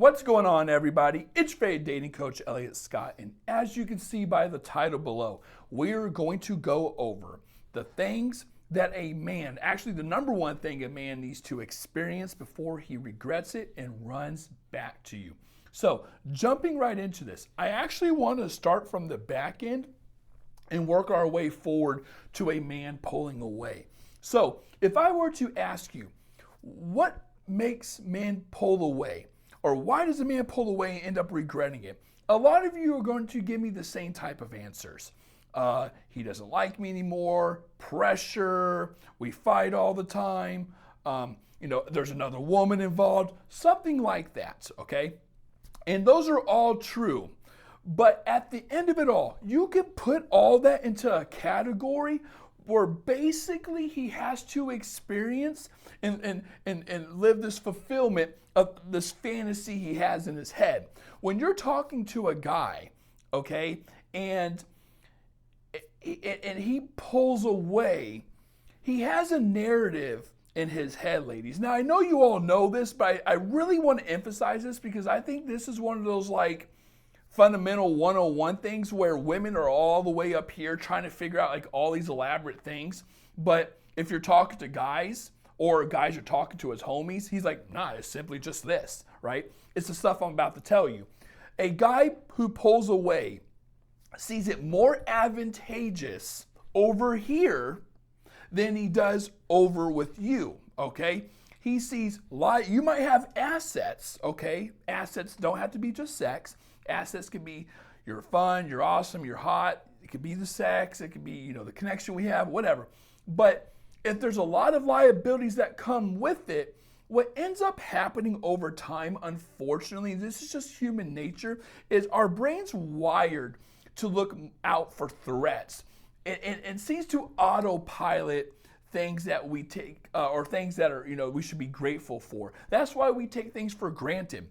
What's going on, everybody? It's Fade Dating Coach Elliot Scott, and as you can see by the title below, we're going to go over the things that a man, actually the number one thing a man needs to experience before he regrets it and runs back to you. So, jumping right into this, I actually want to start from the back end and work our way forward to a man pulling away. So, if I were to ask you, what makes men pull away? Or why does a man pull away and end up regretting it? A lot of you are going to give me the same type of answers. He doesn't like me anymore, pressure, we fight all the time, there's another woman involved, something like that, okay? And those are all true. But at the end of it all, you can put all that into a category where basically he has to experience and live this fulfillment of this fantasy he has in his head. When you're talking to a guy, okay, and he pulls away, he has a narrative in his head, ladies. Now, I know you all know this, but I really want to emphasize this because I think this is one of those like fundamental 101 things where women are all the way up here trying to figure out like all these elaborate things. But if you're talking to guys or guys are talking to his homies, he's like, nah, it's simply just this, right? It's the stuff I'm about to tell you. A guy who pulls away sees it more advantageous over here than he does over with you, okay? He sees, you might have assets, okay? Assets don't have to be just sex. Assets can be you're fun, you're awesome, you're hot. It could be the sex, it could be, the connection we have, whatever. But if there's a lot of liabilities that come with it, what ends up happening over time, unfortunately, this is just human nature, is our brain's wired to look out for threats and seems to autopilot things that we take or things that are, we should be grateful for. That's why we take things for granted.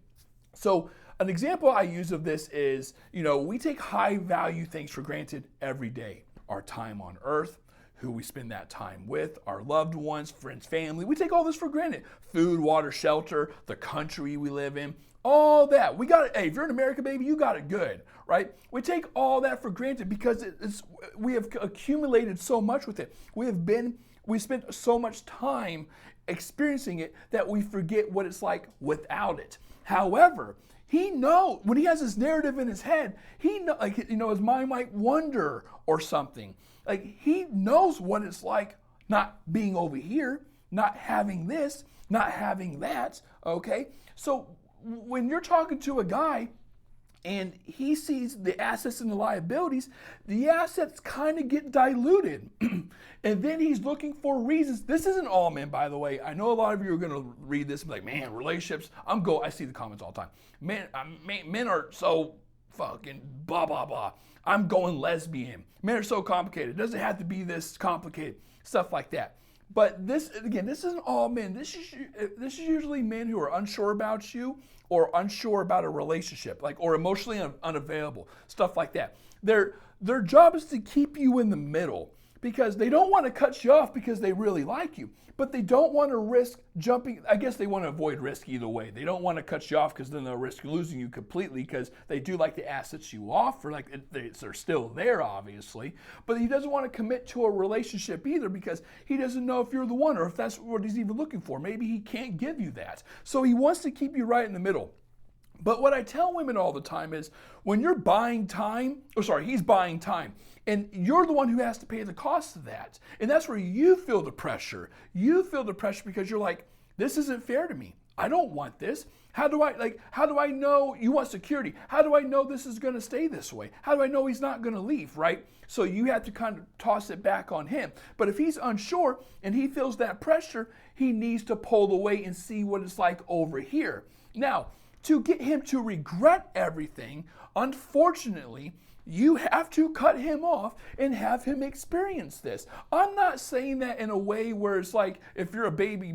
So an example I use of this is, we take high value things for granted every day. Our time on earth, who we spend that time with, our loved ones, friends, family. We take all this for granted. Food, water, shelter, the country we live in, all that. We got it. Hey, if you're in America, baby, you got it good, right? We take all that for granted because we have accumulated so much with it. We spent so much time experiencing it that we forget what it's like without it. However, he knows when he has this narrative in his head, his mind might wander or something. Like he knows what it's like not being over here, not having this, not having that, okay? So when you're talking to a guy and he sees the assets and the liabilities, the assets kind of get diluted. And then he's looking for reasons. This isn't all men, by the way. I know a lot of you are going to read this and be like, man, relationships, I see the comments all the time. Men are so fucking blah, blah, blah. I'm going lesbian. Men are so complicated. It doesn't have to be this complicated. Stuff like that. But this isn't all men. This is usually men who are unsure about you or unsure about a relationship, or emotionally unavailable, stuff like that. Their job is to keep you in the middle because they don't want to cut you off because they really like you, but they don't want to risk jumping. I guess they want to avoid risk either way. They don't want to cut you off because then they'll risk losing you completely because they do like the assets you offer, they're still there, obviously. But he doesn't want to commit to a relationship either because he doesn't know if you're the one or if that's what he's even looking for. Maybe he can't give you that. So he wants to keep you right in the middle. But what I tell women all the time is when you're buying time, he's buying time, and you're the one who has to pay the cost of that. And that's where you feel the pressure. You feel the pressure because you're like, this isn't fair to me. I don't want this. How do I know you want security? How do I know this is going to stay this way? How do I know he's not going to leave, right? So you have to kind of toss it back on him. But if he's unsure and he feels that pressure, he needs to pull away and see what it's like over here. Now, to get him to regret everything, unfortunately, you have to cut him off and have him experience this. I'm not saying that in a way where it's like if you're a baby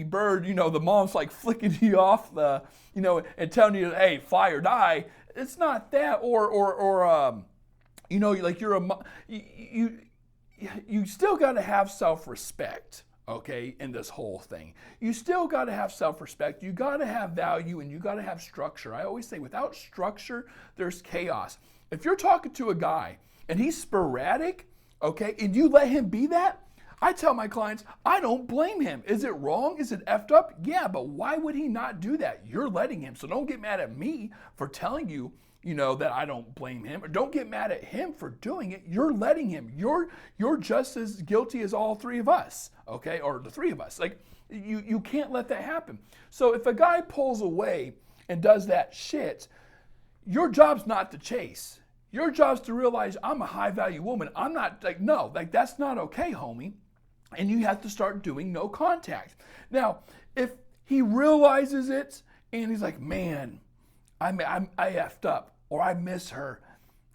bird, the mom's like flicking you off and telling you, hey, fly or die. It's not that, or like you still got to have self-respect. okay, in this whole thing. You still got to have self-respect. You got to have value, and you got to have structure. I always say without structure, there's chaos. If you're talking to a guy and he's sporadic, okay, and you let him be that, I tell my clients, I don't blame him. Is it wrong? Is it effed up? Yeah, but why would he not do that? You're letting him. So don't get mad at me for telling you, that I don't blame him. Or don't get mad at him for doing it. You're letting him. You're just as guilty as all three of us, okay? Or the three of us. Like, you can't let that happen. So if a guy pulls away and does that shit, your job's not to chase. Your job's to realize I'm a high value woman. I'm not no, that's not okay, homie. And you have to start doing no contact. Now, if he realizes it and he's like, man, I effed up or I miss her,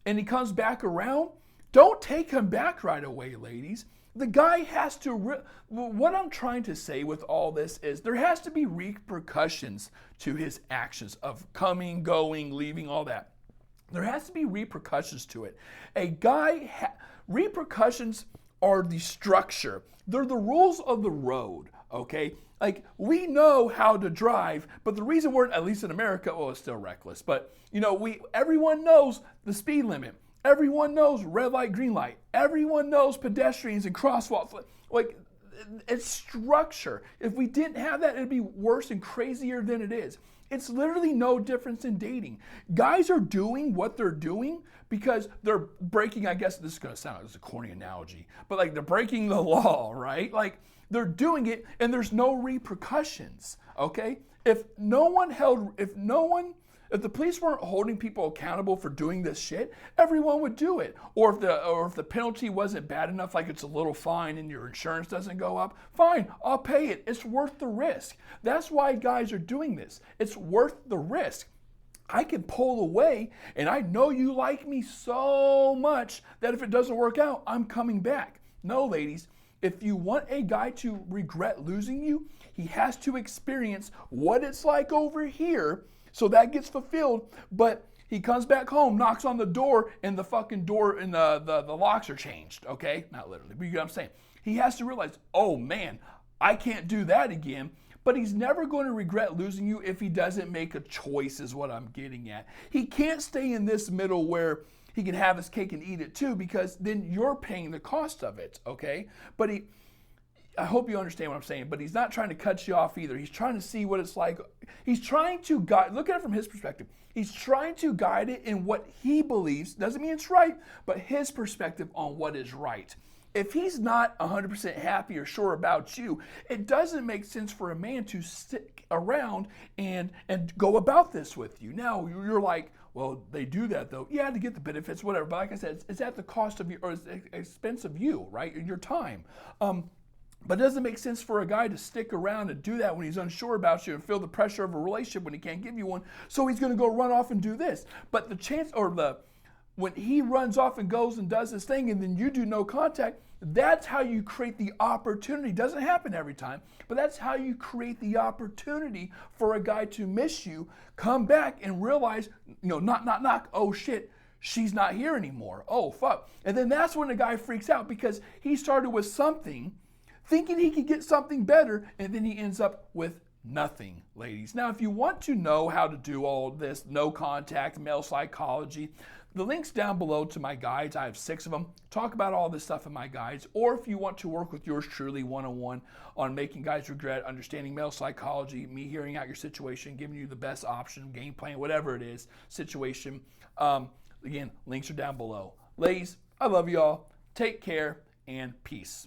and he comes back around, don't take him back right away, ladies. The guy has to, what I'm trying to say with all this is there has to be repercussions to his actions of coming, going, leaving, all that. There has to be repercussions to it. Repercussions are the structure. They're the rules of the road, okay? Like, we know how to drive, but the reason we're, at least in America, well, it's still reckless, but, everyone knows the speed limit. Everyone knows red light, green light. Everyone knows pedestrians and crosswalks. Like, it's structure. If we didn't have that, it'd be worse and crazier than it is. It's literally no difference in dating. Guys are doing what they're doing because they're breaking, I guess this is going to sound like a corny analogy, but like they're breaking the law, right? Like they're doing it and there's no repercussions, okay? If the police weren't holding people accountable for doing this shit, everyone would do it. Or if the penalty wasn't bad enough, like it's a little fine and your insurance doesn't go up, fine, I'll pay it. It's worth the risk. That's why guys are doing this. It's worth the risk. I can pull away, and I know you like me so much that if it doesn't work out, I'm coming back. No, ladies, if you want a guy to regret losing you, he has to experience what it's like over here. So that gets fulfilled, but he comes back home, knocks on the door, and the fucking door and the locks are changed, okay? Not literally, but you get what I'm saying. He has to realize, oh man, I can't do that again, but he's never going to regret losing you if he doesn't make a choice is what I'm getting at. He can't stay in this middle where he can have his cake and eat it too, because then you're paying the cost of it, okay? But I hope you understand what I'm saying, but he's not trying to cut you off either. He's trying to see what it's like. He's trying to guide, look at it from his perspective. He's trying to guide it in what he believes, doesn't mean it's right, but his perspective on what is right. If he's not 100% happy or sure about you, it doesn't make sense for a man to stick around and go about this with you. Now, you're like, well, they do that though. Yeah, to get the benefits, whatever. But like I said, it's at the cost of you, or it's at the expense of you, right? Your time. But it doesn't make sense for a guy to stick around and do that when he's unsure about you and feel the pressure of a relationship when he can't give you one. So he's going to go run off and do this. But when he runs off and goes and does his thing and then you do no contact, that's how you create the opportunity. It doesn't happen every time, but that's how you create the opportunity for a guy to miss you, come back and realize, knock, oh shit, she's not here anymore. Oh, fuck. And then that's when the guy freaks out because he started with something, thinking he could get something better, and then he ends up with nothing, ladies. Now, if you want to know how to do all this, no contact, male psychology, the link's down below to my guides. I have 6 of them. Talk about all this stuff in my guides. Or if you want to work with yours truly one-on-one on making guys regret, understanding male psychology, me hearing out your situation, giving you the best option, game plan, whatever it is, situation. Again, links are down below. Ladies, I love y'all. Take care and peace.